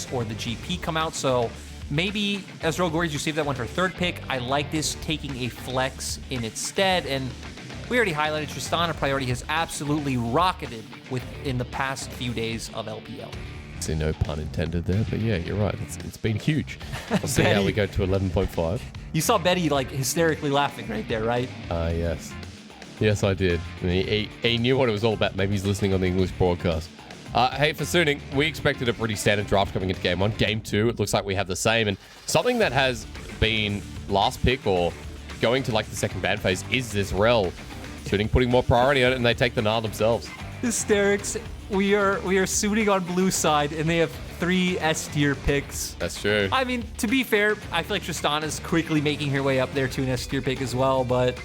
VODS or the GP come out. So maybe as Rogue Warriors, you save that one for third pick. I like this taking a flex in its stead. And we already highlighted Tristana priority has absolutely rocketed within the past few days of LPL. See, no pun intended there, but yeah, you're right. It's been huge. We'll see how we go to 11.5. You saw Betty like hysterically laughing right there, right? Yes. Yes, I did. And he knew what it was all about. Maybe he's listening on the English broadcast. Hey, for Suning, we expected a pretty standard draft coming into game 1. Game 2, it looks like we have the same. And something that has been last pick or going to like the second ban phase is this REll. Suning putting more priority on it, and they take the Gnar themselves. Hysterics. We are suiting on blue side, and they have 3 S tier picks. That's true. I mean, to be fair, I feel like Tristana's quickly making her way up there to an S tier pick as well, but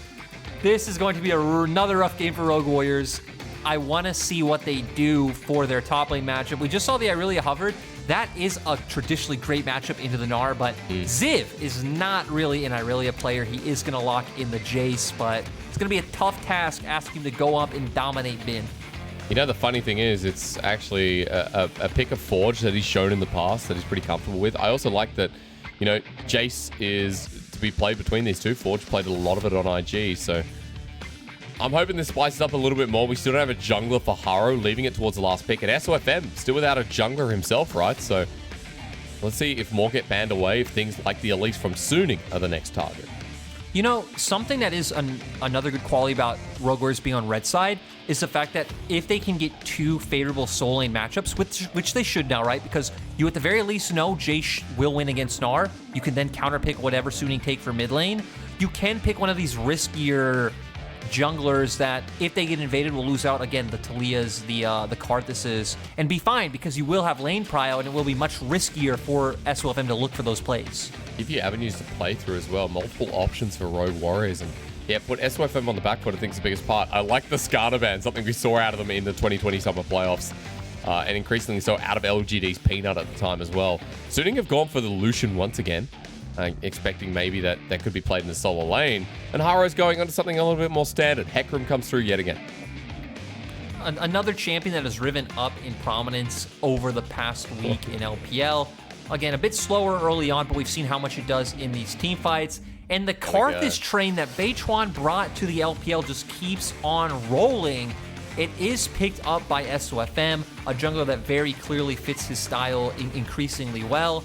this is going to be another rough game for Rogue Warriors. I want to see what they do for their top lane matchup. We just saw the Irelia hovered. That is a traditionally great matchup into the Gnar, but Ziv is not really an Irelia player. He is going to lock in the Jayce, but it's going to be a tough task asking him to go up and dominate bin. You know, the funny thing is, it's actually a pick of Forge that he's shown in the past that he's pretty comfortable with. I also like that, you know, Jayce is to be played between these two. Forge played a lot of it on IG, so I'm hoping this spices up a little bit more. We still don't have a jungler for Haro, leaving it towards the last pick. And SofM, still without a jungler himself, right? So let's see if more get banned away, if things like the Elise from Suning are the next target. You know, something that is another good quality about Rogue Warriors being on red side is the fact that if they can get 2 favorable soul lane matchups, which they should now, right? Because you at the very least know Jayce will win against Gnar. You can then counterpick whatever Suning take for mid lane. You can pick one of these riskier junglers that if they get invaded will lose out, again, the Talias, the Karthuses, and be fine because you will have lane prio and it will be much riskier for SofM to look for those plays. Give you avenues to play through as well, multiple options for Rogue Warriors, and yeah, put SofM on the back foot I think is the biggest part. I like the Skarner ban, something we saw out of them in the 2020 summer playoffs, and increasingly so out of LGD's Peanut at the time as well. Suning have gone for the Lucian once again, expecting maybe that could be played in the solo lane, and Haro's going on to something a little bit more standard. Hecarim comes through yet again. Another champion that has riven up in prominence over the past week in LPL. Again, a bit slower early on, but we've seen how much it does in these team fights. And the Karthus train that Kaixuan brought to the LPL just keeps on rolling. It is picked up by SofM, a jungler that very clearly fits his style increasingly well.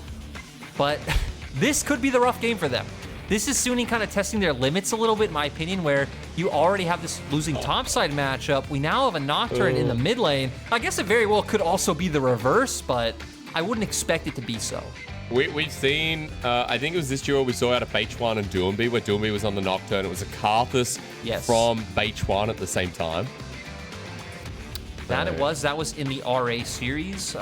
But this could be the rough game for them. This is Suning kind of testing their limits a little bit, in my opinion, where you already have this losing topside matchup. We now have a Nocturne in the mid lane. I guess it very well could also be the reverse, but I wouldn't expect it to be so. We've seen, I think it was this duo we saw out of Kaixuan and Doomby, where Doomby was on the Nocturne. It was a Karthus from Kaixuan at the same time. That was in the RA series.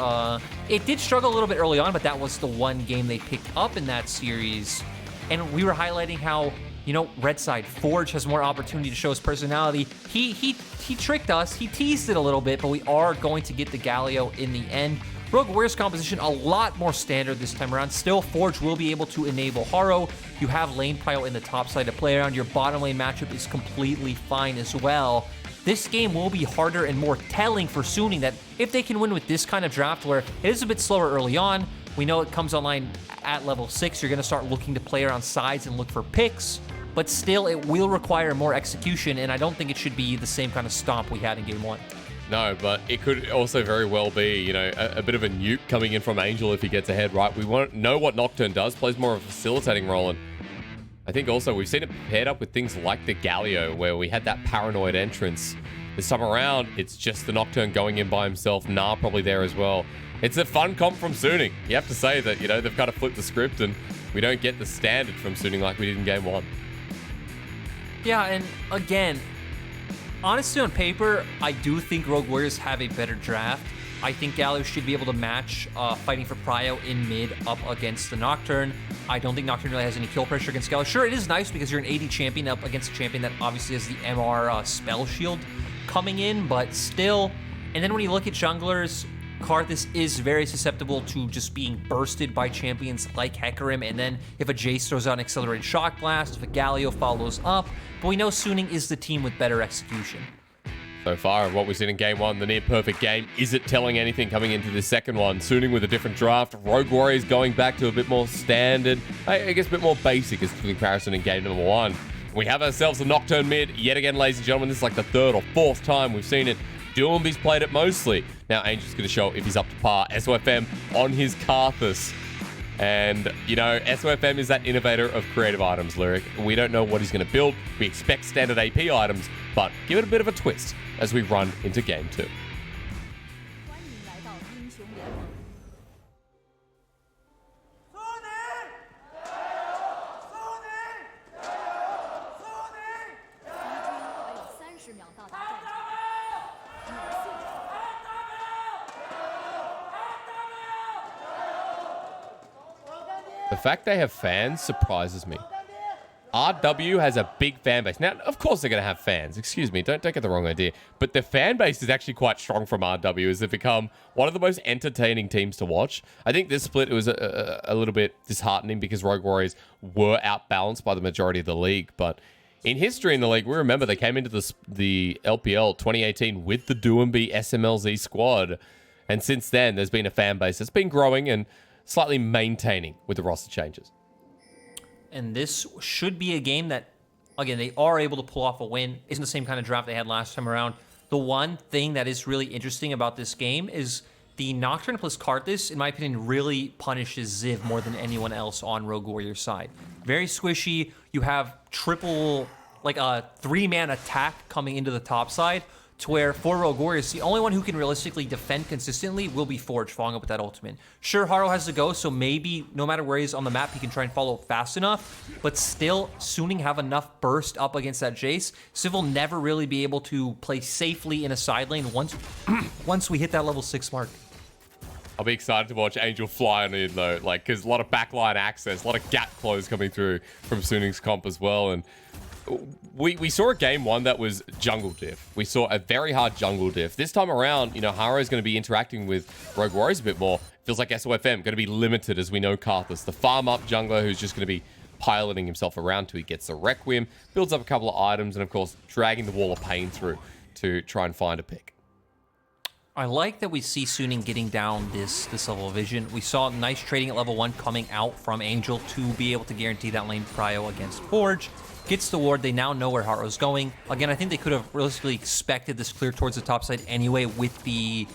It did struggle a little bit early on, but that was the one game they picked up in that series. And we were highlighting how, you know, red side, Forge has more opportunity to show his personality. He tricked us, he teased it a little bit, but we are going to get the Galio in the end. Rogue Warriors composition a lot more standard this time around. Still, Forge will be able to enable Haro. You have lane prio in the top side to play around. Your bottom lane matchup is completely fine as well. This game will be harder and more telling for Suning that if they can win with this kind of draft where it is a bit slower early on, we know it comes online at level 6, you're going to start looking to play around sides and look for picks, but still it will require more execution, and I don't think it should be the same kind of stomp we had in game 1. No, but it could also very well be, you know, a bit of a nuke coming in from Angel if he gets ahead, right? We won't know what Nocturne does, plays more of a facilitating role, and I think also we've seen it paired up with things like the Galio, where we had that paranoid entrance. This time around, it's just the Nocturne going in by himself. Gnar probably there as well. It's a fun comp from Suning. You have to say that, you know, they've kind of flipped the script and we don't get the standard from Suning like we did in game 1. Yeah, and again, honestly, on paper, I do think Rogue Warriors have a better draft. I think Galio should be able to match fighting for prio in mid up against the Nocturne. I don't think Nocturne really has any kill pressure against Galio. Sure, it is nice because you're an AD champion up against a champion that obviously has the MR spell shield coming in, but still. And then when you look at junglers, Karthus is very susceptible to just being bursted by champions like Hecarim, and then if a Jayce throws out an accelerated shock blast, if a Galio follows up, but we know Suning is the team with better execution. So far, what we've seen in game one, the near perfect game. Is it telling anything coming into the second one? Suiting with a different draft. Rogue Warriors going back to a bit more standard. I guess a bit more basic as the comparison in game number one. We have ourselves a Nocturne mid. Yet again, ladies and gentlemen, this is like the third or fourth time we've seen it. Doomby's played it mostly. Now Angel's going to show if he's up to par. SofM on his Karthus. And, you know, SofM is that innovator of creative items, Lyric. We don't know what he's going to build. We expect standard AP items, but give it a bit of a twist as we run into game two. The fact they have fans surprises me. RW has a big fan base. Now, of course they're going to have fans. Excuse me, don't get the wrong idea. But the fan base is actually quite strong from RW as they've become one of the most entertaining teams to watch. I think this split was a little bit disheartening because Rogue Warriors were outbalanced by the majority of the league. But in history in the league, we remember they came into the LPL 2018 with the Doomby SMLZ squad. And since then, there's been a fan base that's been growing and slightly maintaining with the roster changes. And this should be a game that, again, they are able to pull off a win. Isn't the same kind of draft they had last time around. The one thing that is really interesting about this game is the Nocturne plus Karthus, in my opinion, really punishes Ziv more than anyone else on Rogue Warrior's side. Very squishy. You have triple, like a 3-man attack coming into the top side, to where for Rogue Warriors, the only one who can realistically defend consistently will be Forge, following up with that ultimate. Sure, Haro has to go, so maybe no matter where he is on the map, he can try and follow fast enough, but still, Suning have enough burst up against that Jayce. Civ will never really be able to play safely in a side lane once we hit that level 6 mark. I'll be excited to watch Angel fly on in though, like, because a lot of backline access, a lot of gap close coming through from Suning's comp as well, and we saw a game one that was jungle diff. We saw a very hard jungle diff. This time around, you know, Haro is going to be interacting with Rogue Warriors a bit more. Feels like SofM going to be limited, as we know Karthus, the farm up jungler who's just going to be piloting himself around till he gets the Requiem, builds up a couple of items, and of course, dragging the wall of pain through to try and find a pick. I like that we see Suning getting down this level of vision. We saw nice trading at level 1 coming out from Angel to be able to guarantee that lane prio against Forge. Gets the ward. They now know where Haro's going. Again, I think they could have realistically expected this clear towards the top side anyway with the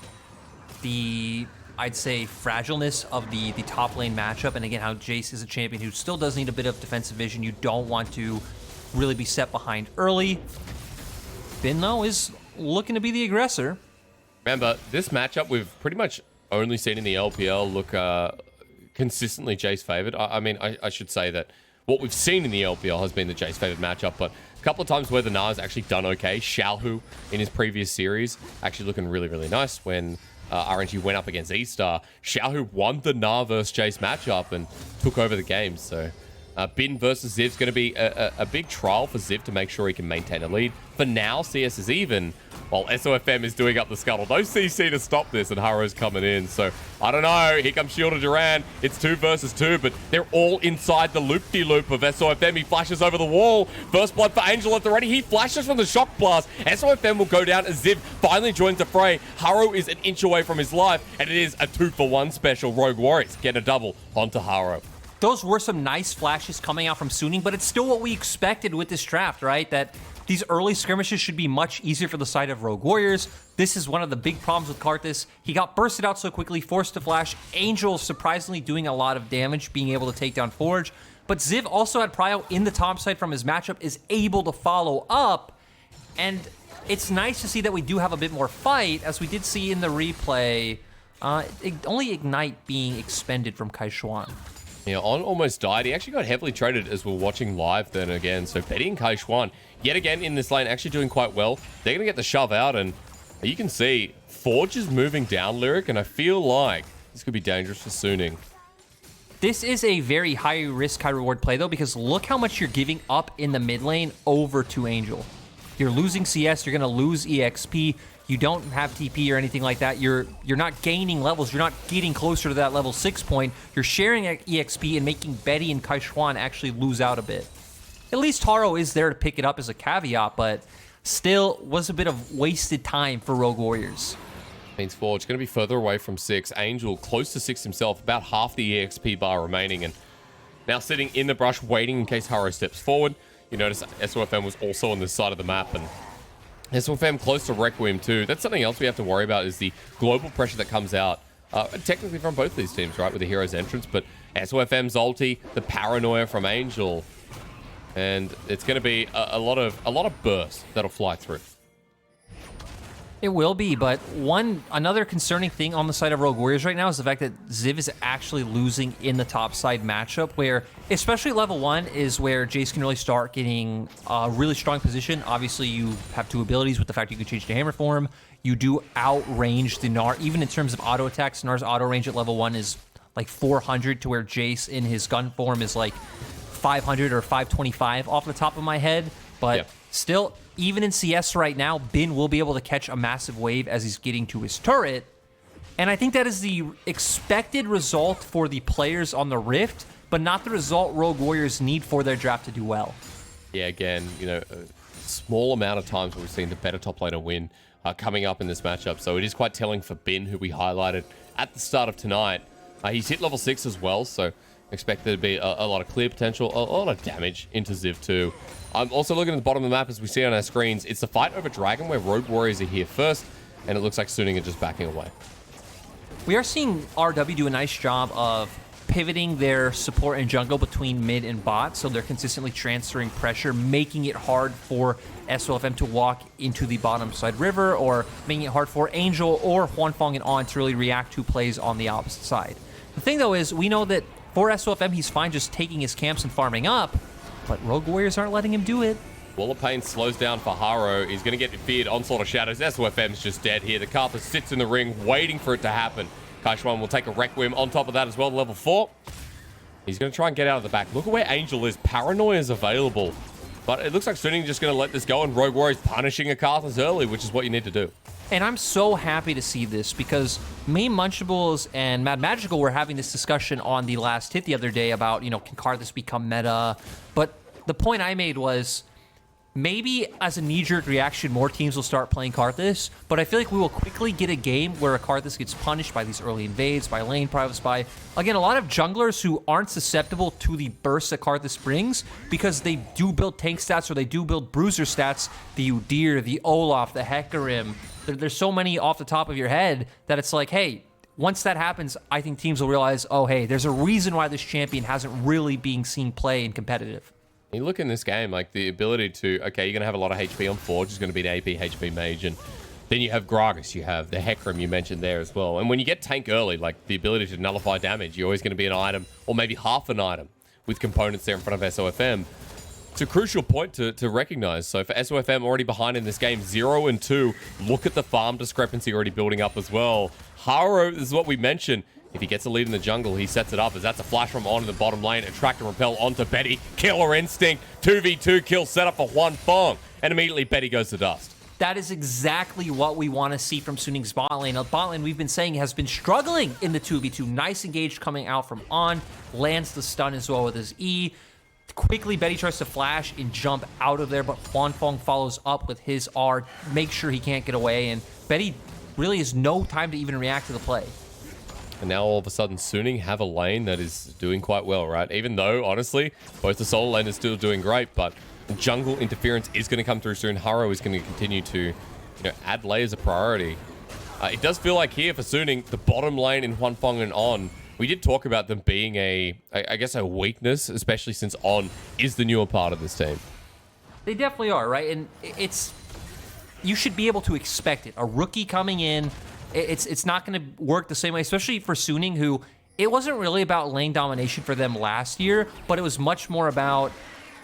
I'd say, fragileness of the top lane matchup. And again, how Jayce is a champion who still does need a bit of defensive vision. You don't want to really be set behind early. Bin, though, is looking to be the aggressor. Remember, this matchup we've pretty much only seen in the LPL look consistently Jayce favored. I mean, I should say that what we've seen in the LPL has been the Jayce favored matchup, but a couple of times where the Gnar's actually done okay. Xiaohu in his previous series actually looking really, really nice when RNG went up against E-Star. Xiaohu won the Gnar versus Jayce matchup and took over the game, so Bin versus Ziv's going to be a big trial for Ziv to make sure he can maintain a lead. For now, CS is even, while SofM is doing up the scuttle. No CC to stop this, and Haro's coming in. So, I don't know. Here comes Shield of Duran. It's 2 versus 2, but they're all inside the loop-de-loop of SofM. He flashes over the wall. First blood for Angel at the ready. He flashes from the shock blast. SofM will go down as Ziv finally joins the fray. Haro is an inch away from his life, and it is a 2-for-1 special. Rogue Warriors get a double onto Haro. Those were some nice flashes coming out from Suning, but it's still what we expected with this draft, right? That these early skirmishes should be much easier for the side of Rogue Warriors. This is one of the big problems with Karthus. He got bursted out so quickly, forced to flash. Angel surprisingly doing a lot of damage, being able to take down Forge. But Ziv also had prio in the top side from his matchup, is able to follow up. And it's nice to see that we do have a bit more fight, as we did see in the replay. Only Ignite being expended from Kaixuan. Yeah, On almost died. He actually got heavily traded as we're watching live then again. So Betty and Kaixuan, yet again in this lane, actually doing quite well. They're going to get the shove out, and you can see Forge is moving down, Lyric, and I feel like this could be dangerous for Suning. This is a very high risk, high reward play, though, because look how much you're giving up in the mid lane over to Angel. You're losing CS, you're going to lose EXP. You don't have TP or anything like that. You're not gaining levels. You're not getting closer to that level 6 point. You're sharing EXP and making Betty and Kaixuan actually lose out a bit. At least Haro is there to pick it up as a caveat, but still was a bit of wasted time for Rogue Warriors. Means Forge going to be further away from 6. Angel close to 6 himself, about half the EXP bar remaining, and now sitting in the brush waiting in case Haro steps forward. You notice SofM was also on this side of the map, and SofM close to Requiem too. That's something else we have to worry about, is the global pressure that comes out, technically from both these teams, right, with the hero's entrance, but SofM's ulti, the paranoia from Angel, and it's going to be a lot of bursts that'll fly through. It will be, but another concerning thing on the side of Rogue Warriors right now is the fact that Ziv is actually losing in the top side matchup, where, especially level 1, is where Jayce can really start getting a really strong position. Obviously, you have 2 abilities with the fact you can change to hammer form. You do outrange the Gnar, even in terms of auto attacks. Gnar's auto range at level 1 is like 400, to where Jayce in his gun form is like 500 or 525 off the top of my head. But yep. Still, even in CS right now, Bin will be able to catch a massive wave as he's getting to his turret. And I think that is the expected result for the players on the Rift, but not the result Rogue Warriors need for their draft to do well. Yeah, again, you know, a small amount of times where we've seen the better top laner win coming up in this matchup. So it is quite telling for Bin, who we highlighted at the start of tonight. He's hit level 6 as well, so expect there to be a lot of clear potential, a lot of damage into Ziv too. I'm also looking at the bottom of the map as we see on our screens. It's the fight over Dragon, where Rogue Warriors are here first, and it looks like Suning are just backing away. We are seeing RW do a nice job of pivoting their support and jungle between mid and bot, so they're consistently transferring pressure, making it hard for SofM to walk into the bottom side river, or making it hard for Angel or Huanfeng and On to really react to plays on the opposite side. The thing, though, is we know that for SofM, he's fine just taking his camps and farming up, but Rogue Warriors aren't letting him do it. Wall of Pain slows down for Haro. He's going to get feared. Onslaught of Shadows. SofM's just dead here. The Karthus sits in the ring, waiting for it to happen. Kaixuan will take a Requiem on top of that as well, level 4. He's going to try and get out of the back. Look at where Angel is. Paranoia is available. But it looks like Suning just going to let this go, and Rogue Warriors punishing a Karthus early, which is what you need to do. And I'm so happy to see this, because me, Munchables, and Mad Magical were having this discussion on the last hit the other day about, you know, can Karthus become meta? But the point I made was, maybe as a knee-jerk reaction, more teams will start playing Karthus, but I feel like we will quickly get a game where a Karthus gets punished by these early invades, by lane privates, by, again, a lot of junglers who aren't susceptible to the burst that Karthus brings, because they do build tank stats or they do build bruiser stats, the Udyr, the Olaf, the Hecarim. There's so many off the top of your head that it's like, hey, once that happens, I think teams will realize, oh, hey, there's a reason why this champion hasn't really been seen play in competitive. You look in this game, like the ability to, okay, you're going to have a lot of HP on Forge, is going to be an AP HP mage, and then you have Gragas, you have the Hecarim you mentioned there as well. And when you get tank early, like the ability to nullify damage, you're always going to be an item, or maybe half an item, with components there in front of SofM. It's a crucial point to recognize. So for SofM already behind in this game, 0 and 2, look at the farm discrepancy already building up as well. Haro, this is what we mentioned. If he gets a lead in the jungle, he sets it up, as that's a flash from On in the bottom lane. Attract and repel onto Betty. Killer instinct. 2v2 kill set up for Huanfeng. And immediately Betty goes to dust. That is exactly what we want to see from Suning's bot lane. Now, bot lane, we've been saying, has been struggling in the 2v2. Nice engage coming out from On. Lands the stun as well with his E. Quickly, Betty tries to flash and jump out of there, but Huanfeng follows up with his R. Make sure he can't get away. And Betty really has no time to even react to the play. And now all of a sudden, Suning have a lane that is doing quite well, right? Even though, honestly, both the solo lane is still doing great, but jungle interference is going to come through soon. Haro is going to continue to, you know, add layers of priority. It does feel like here for Suning, the bottom lane in Huanfeng and On, we did talk about them being I guess a weakness, especially since On is the newer part of this team. They definitely are, right? And you should be able to expect it. A rookie coming in, it's not going to work the same way, especially for Suning, who it wasn't really about lane domination for them last year, but it was much more about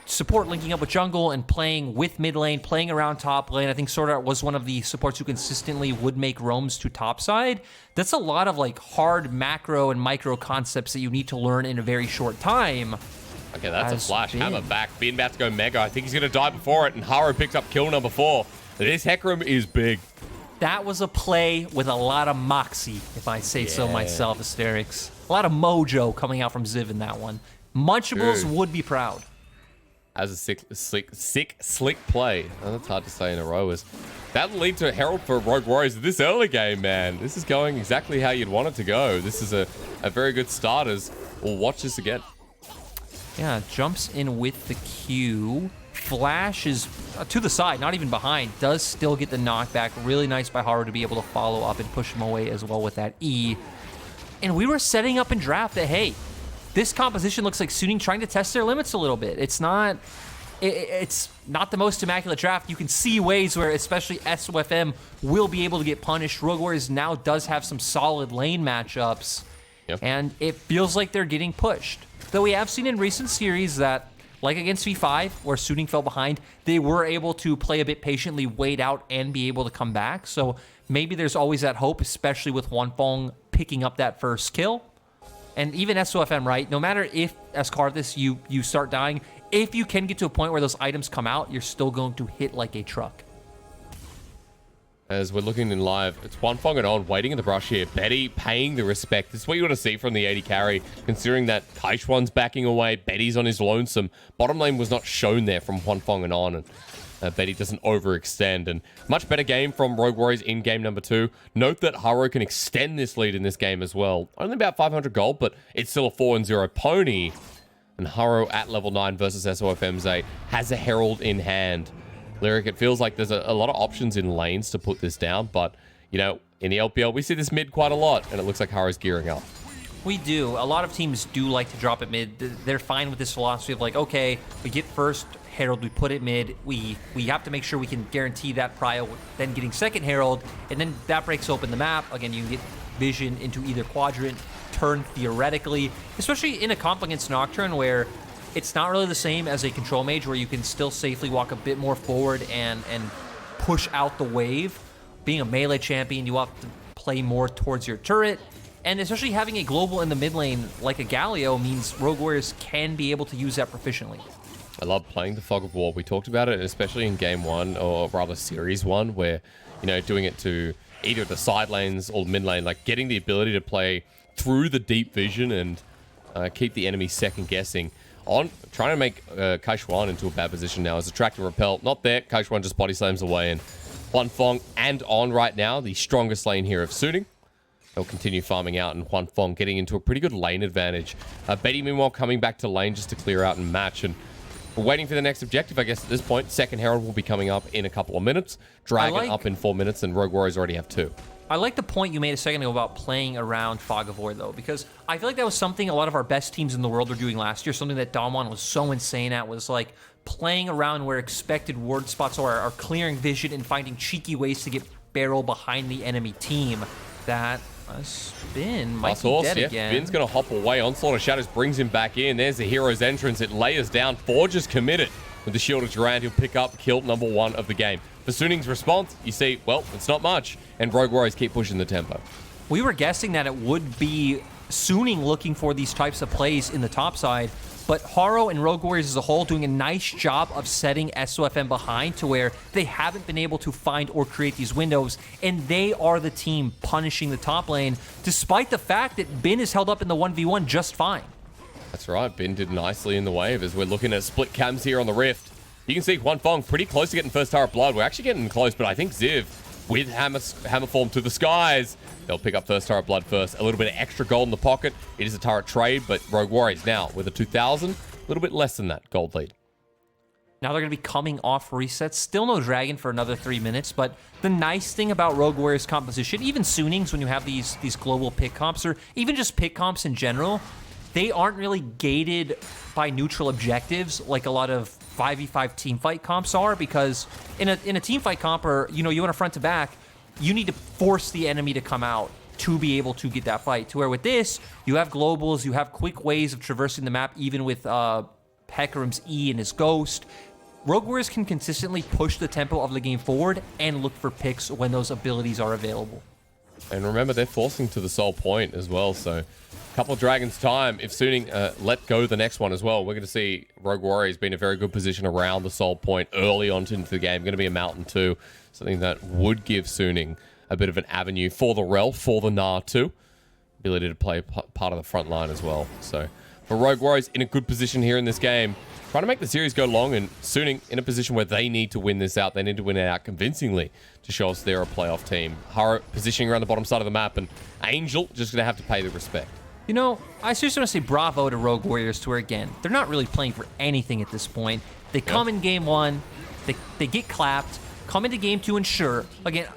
support linking up with jungle and playing with mid lane, playing around top lane. I think Sword was one of the supports who consistently would make roams to top side. That's a lot of like hard macro and micro concepts that you need to learn in a very short time. Okay, that's a flash. Hammer back. Bin about to go mega. I think he's going to die before it, and Haro picks up kill number 4. This Hecarim is big. That was a play with a lot of moxie, if I say so myself, Hysterics. A lot of mojo coming out from Ziv in that one. Munchables would be proud. as a slick play. Oh, that's hard to say in a row. That'll lead to Herald for Rogue Warriors this early game, man. This is going exactly how you'd want it to go. This is a very good start as we'll watch this again. Yeah, jumps in with the Q. Flash is to the side, not even behind. Does still get the knockback. Really nice by Haro to be able to follow up and push him away as well with that E. And we were setting up in draft that, hey, this composition looks like Suning trying to test their limits a little bit. It's not the most immaculate draft. You can see ways where especially SofM will be able to get punished. Rogue Warriors now does have some solid lane matchups, and it feels like they're getting pushed. Though we have seen in recent series that, like against V5, where Suning fell behind, they were able to play a bit patiently, wait out, and be able to come back. So maybe there's always that hope, especially with Huanfeng picking up that first kill. And even SofM, right? No matter if, as Karthus, you start dying, if you can get to a point where those items come out, you're still going to hit like a truck. As we're looking in live, it's Huanfeng and on, waiting in the brush here. Betty paying the respect. This is what you want to see from the AD carry, considering that Kaixuan's backing away, Betty's on his lonesome. Bottom lane was not shown there from Huanfeng and on, and Betty doesn't overextend. And much better game from Rogue Warriors in game number 2. Note that Haro can extend this lead in this game as well. Only about 500 gold, but it's still a 4-0 pony. And Haro at level 9 versus SofM's has a Herald in hand. Lyric, it feels like there's a lot of options in lanes to put this down, but, you know, in the LPL, we see this mid quite a lot, and it looks like Haro's gearing up. We do. A lot of teams do like to drop it mid. They're fine with this philosophy of like, okay, we get first Herald, we put it mid, we have to make sure we can guarantee that prio, then getting second Herald, and then that breaks open the map. Again, you can get vision into either quadrant, turn theoretically, especially in a comp against Nocturne where it's not really the same as a control mage where you can still safely walk a bit more forward and push out the wave. Being a melee champion, you have to play more towards your turret. And especially having a global in the mid lane like a Galio means Rogue Warriors can be able to use that proficiently. I love playing the Fog of War. We talked about it, especially in game 1, or rather series 1, where, you know, doing it to either the side lanes or mid lane, like getting the ability to play through the deep vision and keep the enemy second guessing. On trying to make Kaixuan into a bad position now as attract and repel. Not there. Kaixuan just body slams away, and Huanfeng and on right now, the strongest lane here of Suning. They'll continue farming out, and Huanfeng getting into a pretty good lane advantage. Betty, meanwhile, coming back to lane just to clear out and match, and we're waiting for the next objective, I guess, at this point. Second Herald will be coming up in a couple of minutes. Dragon up in 4 minutes, and Rogue Warriors already have 2. I like the point you made a second ago about playing around Fog of War, though, because I feel like that was something a lot of our best teams in the world were doing last year. Something that Damwon was so insane at was like playing around where expected ward spots are clearing vision and finding cheeky ways to get barrel behind the enemy team. That Spin might be dead again. Spin's going to hop away. Onslaught of Shadows brings him back in. There's the hero's entrance. It layers down. Forge is committed. With the Shield of Durand, he'll pick up kill number 1 of the game. For Suning's response, you see, well, it's not much. And Rogue Warriors keep pushing the tempo. We were guessing that it would be Suning looking for these types of plays in the top side, but Haro and Rogue Warriors as a whole doing a nice job of setting SofM behind to where they haven't been able to find or create these windows, and they are the team punishing the top lane, despite the fact that Bin is held up in the 1v1 just fine. That's right, Bin did nicely in the wave as we're looking at split cams here on the Rift. You can see Huanfeng pretty close to getting first Tower of Blood. We're actually getting close, but I think Ziv with Hammer Form to the skies. They'll pick up first Tower of Blood first. A little bit of extra gold in the pocket. It is a turret trade, but Rogue Warriors now with a 2,000, a little bit less than that gold lead. Now they're going to be coming off resets. Still no Dragon for another 3 minutes, but the nice thing about Rogue Warriors composition, even Suning's when you have these global pick comps, or even just pick comps in general, they aren't really gated by neutral objectives like a lot of 5v5 teamfight comps are, because in a teamfight comp, or you want a front to back, you need to force the enemy to come out to be able to get that fight. To where with this, you have globals, you have quick ways of traversing the map, even with Hecarim's E and his Ghost. Rogue Warriors can consistently push the tempo of the game forward and look for picks when those abilities are available. And remember, they're forcing to the soul point as well, so a couple of Dragons time. If Suning let go the next one as well, we're going to see Rogue Warriors be in a very good position around the soul point early on into the game. Going to be a mountain too, something that would give Suning a bit of an avenue for the REll, for the Gnar too. Ability to play part of the front line as well. So for Rogue Warriors in a good position here in this game. trying to make the series go long, and Suning in a position where they need to win this out. They need to win it out convincingly to show us they're a playoff team. Haro positioning around the bottom side of the map, and Angel just going to have to pay the respect. You know, I seriously want to say bravo to Rogue Warriors to where, again, they're not really playing for anything at this point. They come in game 1, they get clapped, come into game 2, and sure, again,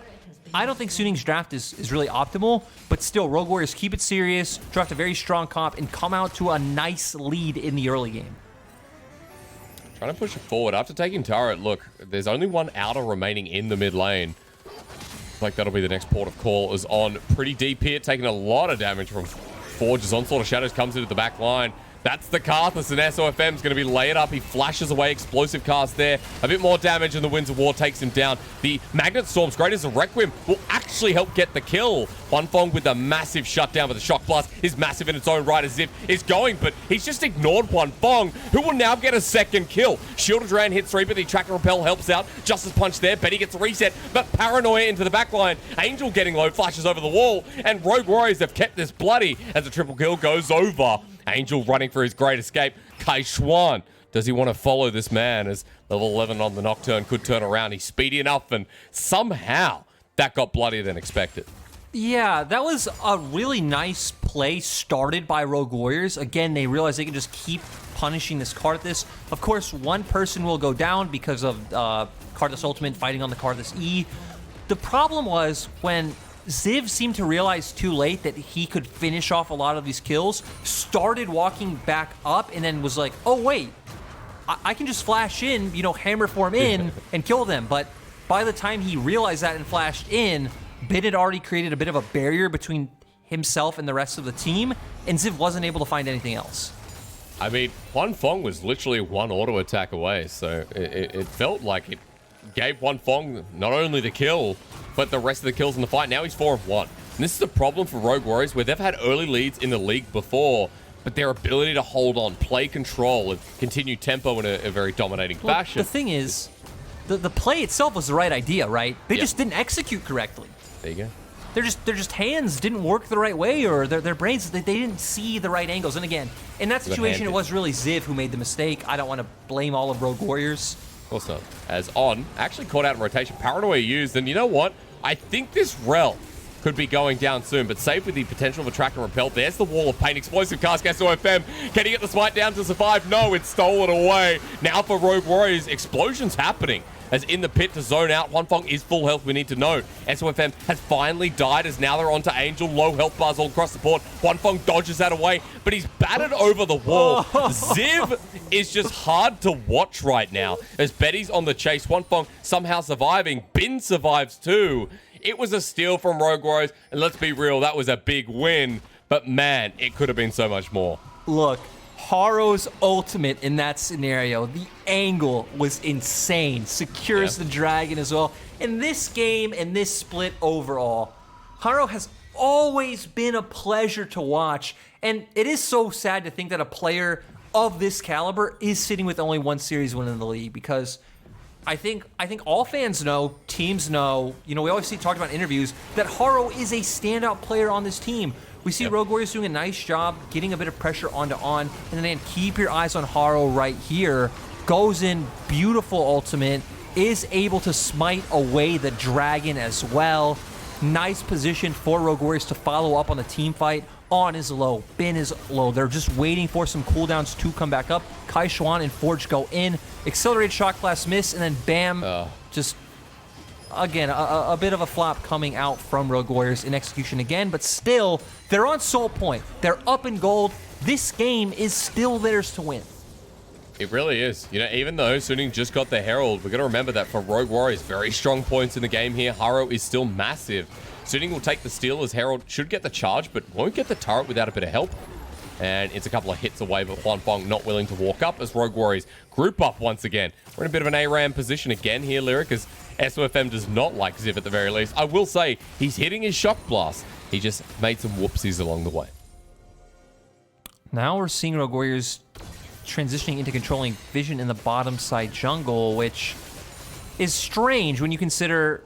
I don't think Suning's draft is really optimal, but still, Rogue Warriors keep it serious, draft a very strong comp, and come out to a nice lead in the early game. Trying to push it forward. After taking turret, look, there's only one outer remaining in the mid lane. Like that'll be the next port of call. Is on pretty deep here, taking a lot of damage from Forge's Onslaught of Shadows comes into the back line. That's the Karthus, and SofM's going to be laid up. He flashes away, explosive cast there. A bit more damage, and the Winds of War takes him down. The Magnet Storm's great as a Requiem will actually help get the kill. Huanfeng with a massive shutdown, but the Shock Blast is massive in its own right as Ziv is going, but he's just ignored Huanfeng, who will now get a second kill. Shield of Duran hits 3, but the Track and Repel helps out. Justice Punch there, Betty gets a reset, but Paranoia into the backline. Angel getting low, flashes over the wall, and Rogue Warriors have kept this bloody as the triple kill goes over. Angel running for his great escape. Kaixuan, does he want to follow this man as level 11 on the Nocturne could turn around? He's speedy enough, and somehow that got bloodier than expected. Yeah, that was a really nice play started by Rogue Warriors. Again, they realized they can just keep punishing this Karthus. Of course, one person will go down because of Karthus Ultimate fighting on the Karthus E. The problem was when Ziv seemed to realize too late that he could finish off a lot of these kills, started walking back up, and then was like, oh wait, I can just flash in, you know, hammer form in and kill them. But by the time he realized that and flashed in, Bid had already created a bit of a barrier between himself and the rest of the team, and Ziv wasn't able to find anything else. I mean, Huanfeng was literally one auto attack away, so it felt like it gave Huanfeng not only the kill, but the rest of the kills in the fight. Now he's 4 of 1. And this is a problem for Rogue Warriors, where they've had early leads in the league before, but their ability to hold on, play control, and continue tempo in a very dominating fashion. The thing is, the play itself was the right idea, right? They just didn't execute correctly. There you go. Their just hands didn't work the right way, or their brains, they didn't see the right angles. And again, in that situation, it was really Ziv who made the mistake. I don't want to blame all of Rogue Warriors. Of course not. As On actually caught out in rotation, Paranoia used, and you know what? I think this REll could be going down soon, but safe with the potential of a Track and Repel. There's the Wall of Pain. Explosive cast, SofM. Can he get the smite down to survive? No, it's stolen away. Now for Rogue Warriors, explosions happening. As in the pit to zone out, Huanfeng is full health, we need to know. SofM has finally died as now they're onto Angel. Low health bars all across the board. Huanfeng dodges that away, but he's battered over the wall. Ziv is just hard to watch right now as Betty's on the chase. Huanfeng somehow surviving. Bin survives too. It was a steal from Rogue Warriors, and let's be real, that was a big win. But man, it could have been so much more. Look, Haro's ultimate in that scenario, the angle was insane. Secures the dragon as well. In this game and this split overall, Haro has always been a pleasure to watch. And it is so sad to think that a player of this caliber is sitting with only one series win in the league, because I think all fans know, teams know, you know, we always see talked about in interviews that Haro is a standout player on this team. We see Rogue Warriors doing a nice job getting a bit of pressure onto On, and then keep your eyes on Haro right here. Goes in, beautiful ultimate, is able to smite away the dragon as well. Nice position for Rogue Warriors to follow up on the team fight. On is low, Bin is low. They're just waiting for some cooldowns to come back up. Kaixuan and Forge go in. Accelerated Shock Blast miss, and then bam, just, again, a bit of a flop coming out from Rogue Warriors in execution again, but still, they're on soul point. They're up in gold. This game is still theirs to win. It really is. You know, even though Suning just got the Herald, we've got to remember that for Rogue Warriors, very strong points in the game here. Haro is still massive. Suning will take the steal as Herald should get the charge, but won't get the turret without a bit of help. And it's a couple of hits away, but Huanfeng not willing to walk up as Rogue Warriors group up once again. We're in a bit of an ARAM position again here, Lyric, as SofM does not like Ziv at the very least. I will say, he's hitting his Shock Blast. He just made some whoopsies along the way. Now we're seeing Rogue Warriors transitioning into controlling vision in the bottom side jungle, which is strange when you consider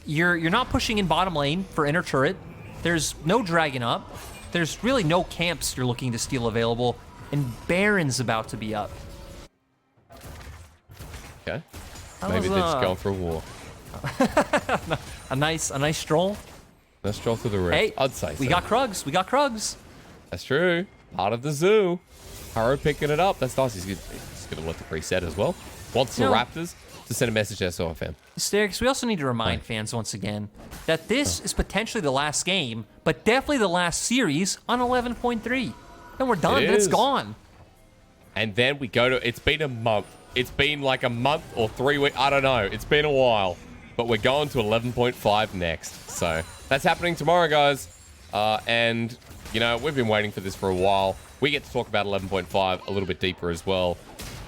you're not pushing in bottom lane for inner turret. There's no dragon up. There's really no camps you're looking to steal available, and Baron's about to be up. Okay. Maybe they're just going for a walk. a nice stroll. Let's stroll through the rift. Hey, I'd say so. We got Krugs. That's true. Part of the zoo. Haro picking it up. That's nice. He's going to let the preset as well. Wants the Raptors to send a message to SofM. Hysterics, we also need to remind fans once again that this is potentially the last game, but definitely the last series on 11.3. Then we're done. Then it's gone. And then we go to... It's been a month. It's been like a month or 3 weeks. I don't know. It's been a while. But we're going to 11.5 next. So that's happening tomorrow, guys. And, you know, we've been waiting for this for a while. We get to talk about 11.5 a little bit deeper as well.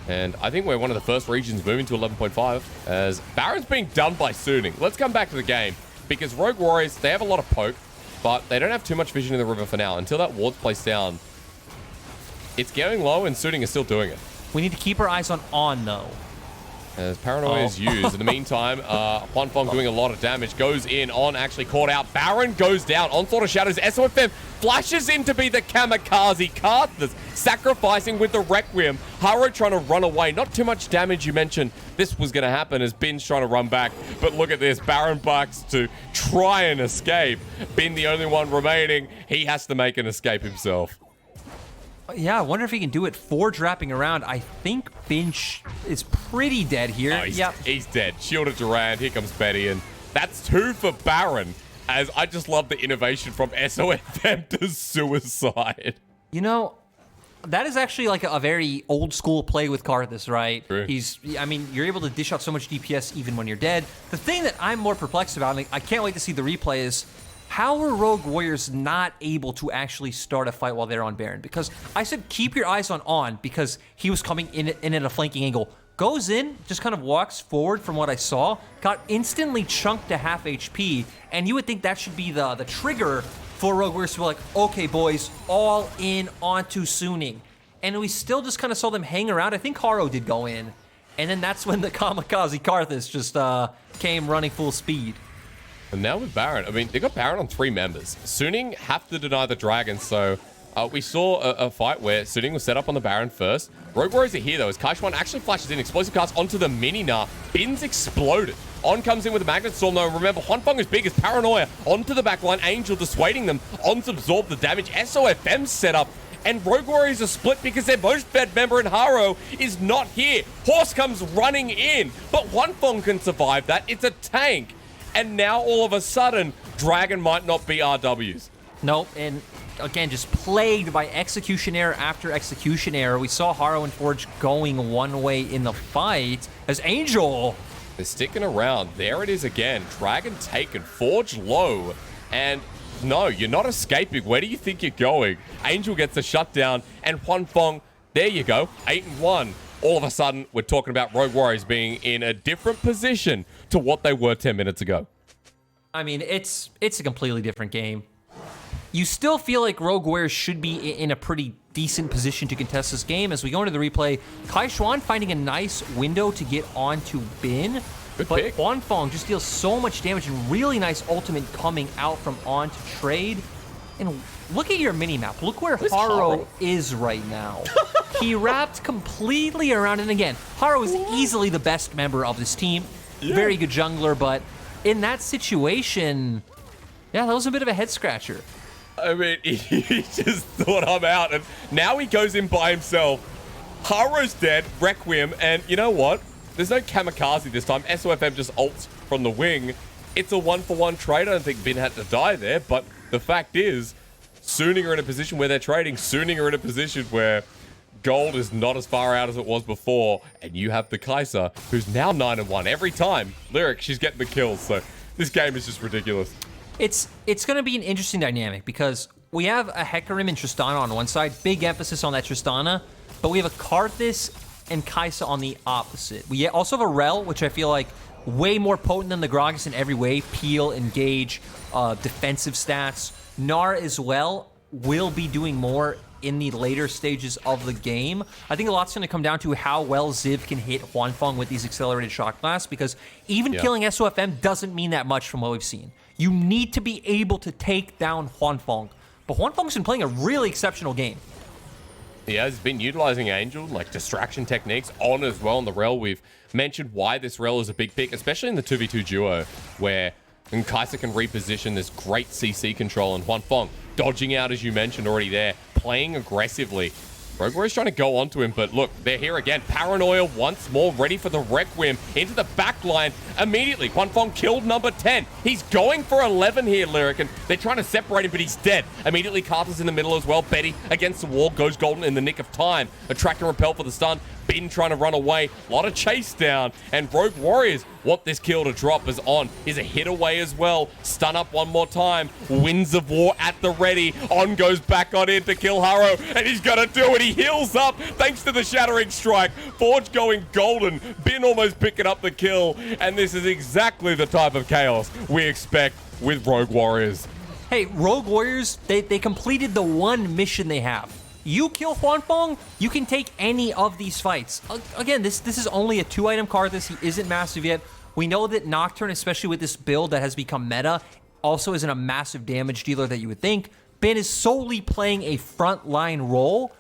And I think we're one of the first regions moving to 11.5 as Baron's being done by Suning. Let's come back to the game because Rogue Warriors, they have a lot of poke, but they don't have too much vision in the river for now. Until that ward's placed down, it's going low and Suning is still doing it. We need to keep our eyes on though. As Paranoia is used. In the meantime, Huanfeng doing a lot of damage. Goes in on, actually caught out. Baron goes down. Onslaught of Shadows. SofM flashes in to be the kamikaze. Karthus sacrificing with the Requiem. Haro trying to run away. Not too much damage. You mentioned this was going to happen as Bin's trying to run back. But look at this. Baron bucks to try and escape. Bin the only one remaining. He has to make an escape himself. Yeah, I wonder if he can do it. Forge wrapping around. I think Binch is pretty dead here. Oh, he's dead. Shielded Durand. Here comes Betty. And that's 2 for Baron. As I just love the innovation from SofM to suicide. You know, that is actually like a very old school play with Karthus, right? True. I mean, you're able to dish out so much DPS even when you're dead. The thing that I'm more perplexed about, and I can't wait to see the replay, is how are Rogue Warriors not able to actually start a fight while they're on Baron? Because I said keep your eyes on because he was coming in at a flanking angle. Goes in, just kind of walks forward from what I saw, got instantly chunked to half HP, and you would think that should be the trigger for Rogue Warriors to be like, okay, boys, all in onto Suning. And we still just kind of saw them hang around. I think Haro did go in, and then that's when the kamikaze Karthus just came running full speed. And now with Baron, I mean, they got Baron on 3 members. Suning have to deny the dragon, so we saw a fight where Suning was set up on the Baron first. Rogue Warriors are here, though, as Kaixuan actually flashes in. Explosive cast onto the mini Gnar. Bin's exploded. On comes in with the Magnet Storm, though. Remember, Huanfeng is big as Paranoia. Onto the backline, Angel dissuading them. On to absorb the damage. SofM set up. And Rogue Warriors are split because their most fed member in Haro is not here. Horse comes running in, but Huanfeng can survive that. It's a tank. And now, all of a sudden, Dragon might not be RWs. Nope, and again, just plagued by execution error after execution error. We saw Haro and Forge going one way in the fight as Angel. They're sticking around. There it is again. Dragon taken, Forge low. And no, you're not escaping. Where do you think you're going? Angel gets a shutdown, and Huanfeng, there you go, 8-1. All of a sudden, we're talking about Rogue Warriors being in a different position to what they were 10 minutes ago. I mean, it's a completely different game. You still feel like Rogue Warriors should be in a pretty decent position to contest this game. As we go into the replay, Kaixuan finding a nice window to get onto Bin. Good but pick. Huanfeng just deals so much damage and really nice ultimate coming out from on to trade. And look at your mini-map. Look where Haro is right now. He wrapped completely around. And again, Haro is easily the best member of this team. Yeah. Very good jungler, but in that situation, yeah, that was a bit of a head-scratcher. I mean, he just thought, I'm out. And now he goes in by himself. Haro's dead, Requiem, and you know what? There's no kamikaze this time. SofM just ults from the wing. It's a 1-for-1 trade. I don't think Bin had to die there, but the fact is, Suning are in a position where they're trading. Suning are in a position where gold is not as far out as it was before, and you have the Kaisa, who's now 9-1 every time. Lyric, she's getting the kills, so this game is just ridiculous. It's going to be an interesting dynamic because we have a Hecarim and Tristana on one side, big emphasis on that Tristana, but we have a Karthus and Kaisa on the opposite. We also have a REll, which I feel like way more potent than the Gragas in every way. Peel, engage, defensive stats. Gnar as well will be doing more in the later stages of the game. I think a lot's going to come down to how well Ziv can hit Huanfeng with these accelerated shot blasts, because even killing SofM doesn't mean that much from what we've seen. You need to be able to take down Huanfeng. But Huanfeng's been playing a really exceptional game. Yeah, he's been utilizing Angel, like distraction techniques on as well on the REll. We've mentioned why this REll is a big pick, especially in the 2v2 duo, where Kaisa can reposition this great CC control, and Huanfeng dodging out, as you mentioned already there, playing aggressively. Rogue Warrior's trying to go onto him, but look, they're here again. Paranoia once more, ready for the Requiem into the back line immediately. Huanfeng killed number 10. He's going for 11 here, Lyric, and they're trying to separate him, but he's dead. Immediately, Karthus in the middle as well. Betty against the wall, goes golden in the nick of time. Attract and repel for the stun. Bin trying to run away. A lot of chase down, and Rogue Warriors want this kill to drop as On is a hit away as well. Stun up one more time. Winds of War at the ready. On goes back on in to kill Haro, and he's gonna do it. He heals up thanks to the Shattering Strike. Forge going golden. Bin almost picking up the kill, and this is exactly the type of chaos we expect with Rogue Warriors. Hey, Rogue Warriors, they completed the one mission they have. You kill Huanfeng, you can take any of these fights. Again, this is only a 2-item Karthus. He isn't massive yet. We know that Nocturne, especially with this build that has become meta, also isn't a massive damage dealer that you would think. Bin is solely playing a frontline role,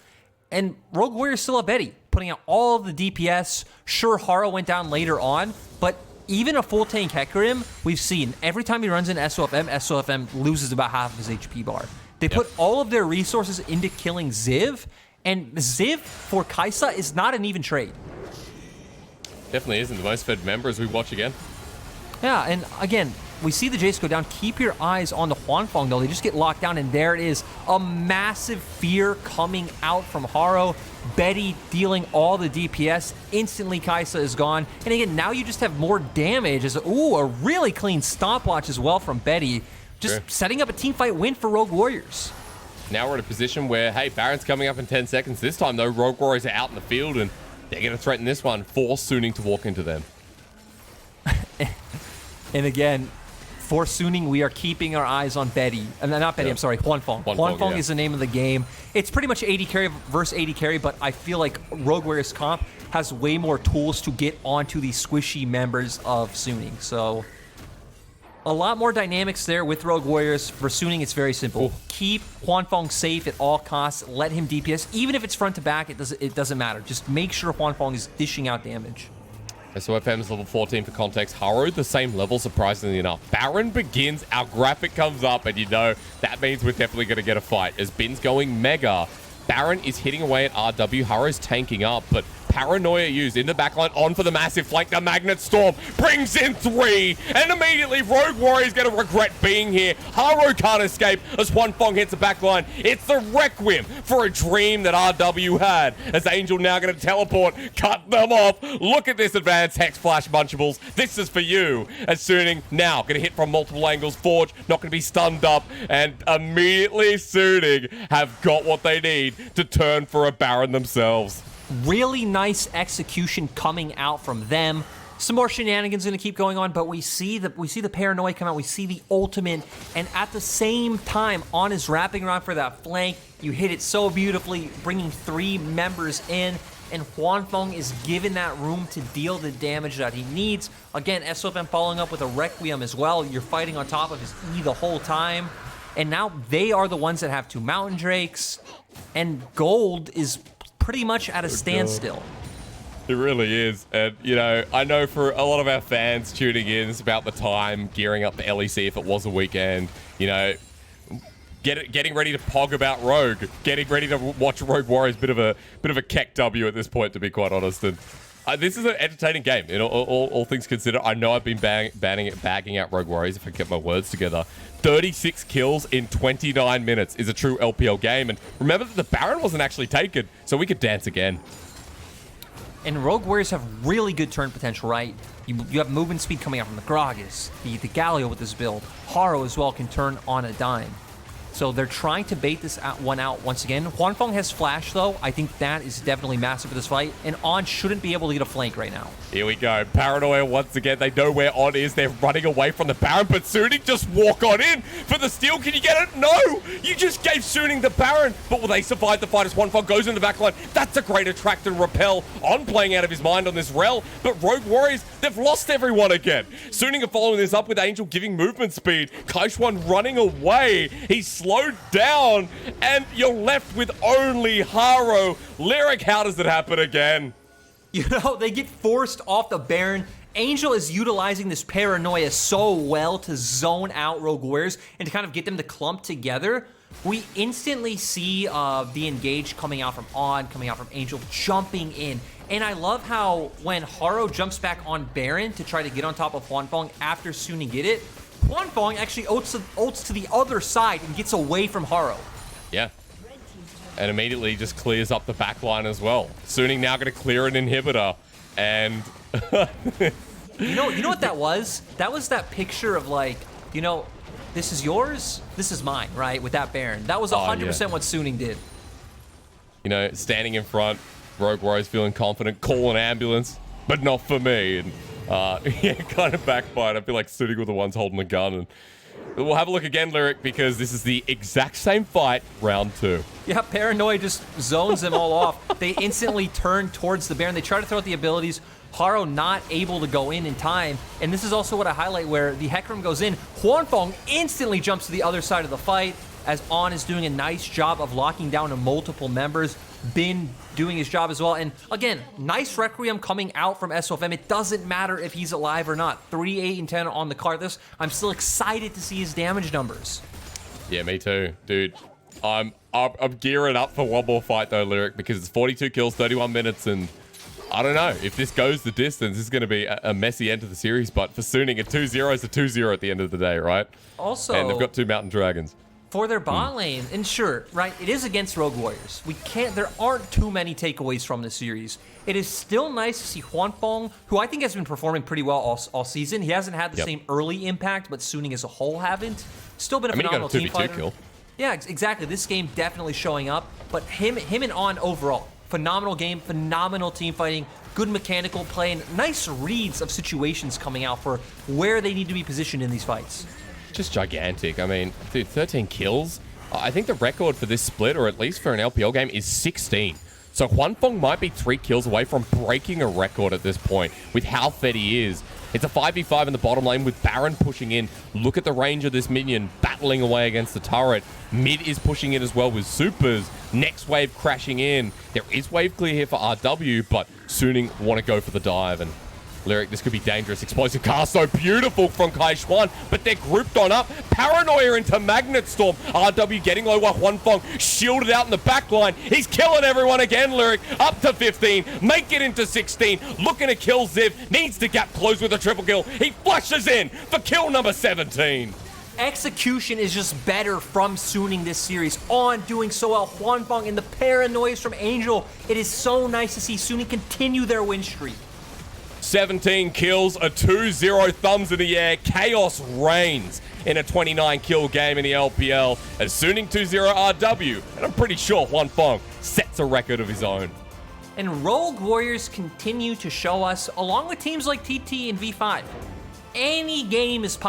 and Rogue Warriors still have Betty, putting out all of the DPS. Sure, Haro went down later on, but even a full tank Hecarim, we've seen every time he runs in SofM, SofM loses about half of his HP bar. They put all of their resources into killing Ziv, and Ziv for Kaisa is not an even trade. Definitely isn't the most fed member as we watch again. Yeah, and again, we see the Jayce go down. Keep your eyes on the Huanfeng, though. They just get locked down, and there it is. A massive fear coming out from Haro. Betty dealing all the DPS. Instantly, Kaisa is gone. And again, now you just have more damage. Ooh, a really clean stopwatch as well from Betty. Just setting up a teamfight win for Rogue Warriors. Now we're in a position where, hey, Baron's coming up in 10 seconds. This time, though, Rogue Warriors are out in the field, and they're going to threaten this one, force Suning to walk into them. And again, for Suning, we are keeping our eyes on Betty. Not Betty, I'm sorry, Huanfeng. Huanfeng is the name of the game. It's pretty much AD carry versus AD carry, but I feel like Rogue Warriors comp has way more tools to get onto the squishy members of Suning. So a lot more dynamics there with Rogue Warriors. For Suning, it's very simple. Ooh. Keep Huanfeng safe at all costs. Let him DPS. Even if it's front to back, it doesn't matter. Just make sure Huanfeng is dishing out damage. SofM is level 14 for context. Haro, the same level, surprisingly enough. Baron begins, our graphic comes up, and you know that means we're definitely going to get a fight. As Bin's going mega, Baron is hitting away at RW. Haro's tanking up, but Paranoia used in the backline, on for the massive flank. The Magnet Storm brings in 3, and immediately Rogue Warrior's going to regret being here. Haro can't escape as Huanfeng hits the backline. It's the Requiem for a dream that RW had, as Angel now going to teleport, cut them off. Look at this advanced Hex Flash Munchables. This is for you. As Suning now going to hit from multiple angles. Forge not going to be stunned up, and immediately Suning have got what they need to turn for a Baron themselves. Really nice execution coming out from them. Some more shenanigans going to keep going on, but we see the paranoia come out. We see the ultimate, and at the same time, On is wrapping around for that flank. You hit it so beautifully, bringing 3 members in, and Huanfeng is given that room to deal the damage that he needs. Again, SofM following up with a Requiem as well. You're fighting on top of his E the whole time, and now they are the ones that have 2 Mountain Drakes, and gold is pretty much at a standstill. It really is. And, you know, I know for a lot of our fans tuning in, it's about the time gearing up the LEC if it was a weekend. You know, getting ready to pog about Rogue, getting ready to watch Rogue Warriors. Bit of a keck W at this point, to be quite honest. And this is an entertaining game. You know, all things considered. I know I've been bagging out Rogue Warriors, if I get my words together. 36 kills in 29 minutes is a true LPL game. And remember that the Baron wasn't actually taken, so we could dance again. And Rogue Warriors have really good turn potential, right? You have movement speed coming out from the Gragas, the Galio with this build. Haro as well can turn on a dime. So they're trying to bait this one out once again. Huanfeng has flash, though. I think that is definitely massive for this fight. And On shouldn't be able to get a flank right now. Here we go. Paranoia once again. They know where On is. They're running away from the Baron. But Suning just walk on in for the steal. Can you get it? No! You just gave Suning the Baron. But will they survive the fight as Huanfeng goes in the backline? That's a great attract and repel. On playing out of his mind on this REll. But Rogue Warriors, they've lost everyone again. Suning are following this up with Angel giving movement speed. Kaixuan running away. He's slowed down, and you're left with only Haro. Lyric, how does it happen again? You know, they get forced off the Baron. Angel is utilizing this paranoia so well to zone out Rogue Warriors and to kind of get them to clump together. We instantly see the engage coming out from On, coming out from Angel, jumping in. And I love how when Haro jumps back on Baron to try to get on top of Huanfeng after Suning get it, Huanfeng actually ults to the other side and gets away from Haro. Yeah. And immediately just clears up the back line as well. Suning now going to clear an inhibitor. And... You know what that was? That was that picture of like, you know, this is yours, this is mine, right? With that Baron. That was 100% what Suning did. You know, standing in front, Rogue Warriors feeling confident, call an ambulance, but not for me. And yeah, kind of backfired. I feel like Suning were the ones holding the gun. And we'll have a look again, Lyric, because this is the exact same fight, round 2. Yeah, Paranoia just zones them all off. They instantly turn towards the Baron. They try to throw out the abilities. Haro not able to go in time. And this is also what I highlight where the Hecarim goes in. Huanfeng instantly jumps to the other side of the fight as On is doing a nice job of locking down to multiple members. Bin doing his job as well. And again, nice Requiem coming out from SofM. It doesn't matter if he's alive or not. 3, 8, and 10 on the Karthus. I'm still excited to see his damage numbers. Yeah, me too, dude. I'm gearing up for one more fight though, Lyric, because it's 42 kills, 31 minutes, and I don't know. If this goes the distance, this is going to be a messy end to the series, but for Suning, a 2-0 is a 2-0 at the end of the day, right? Also, and they've got 2 Mountain Dragons. For their bot lane, and sure, right, it is against Rogue Warriors. There aren't too many takeaways from this series. It is still nice to see Huanfeng, who I think has been performing pretty well all season. He hasn't had the same early impact, but Suning as a whole haven't. Still been a phenomenal team fighter. Kill. Yeah, exactly. This game definitely showing up, but him and On overall, phenomenal game, phenomenal team fighting, good mechanical play, and nice reads of situations coming out for where they need to be positioned in these fights. Just gigantic. I mean, dude, 13 kills. I think the record for this split, or at least for an LPL game, is 16. So Huanfeng might be 3 kills away from breaking a record at this point with how fed he is. It's a 5v5 in the bottom lane with Baron pushing in. Look at the range of this minion battling away against the turret. Mid is pushing in as well with supers. Next wave crashing in. There is wave clear here for RW, but Suning want to go for the dive. And Lyric, this could be dangerous. Explosive cast, so beautiful from Kaixuan, but they're grouped on up. Paranoia into Magnet Storm. RW getting low while Huanfeng shielded out in the back line. He's killing everyone again, Lyric. Up to 15, make it into 16. Looking to kill Ziv, needs to gap close with a triple kill. He flushes in for kill number 17. Execution is just better from Suning this series. On doing so well, Huanfeng and the paranoias from Angel. It is so nice to see Suning continue their win streak. 17 kills, a 2-0 thumbs in the air. Chaos reigns in a 29-kill game in the LPL as Suning 2-0 RW. And I'm pretty sure Huanfeng sets a record of his own. And Rogue Warriors continue to show us, along with teams like TT and V5, any game is possible.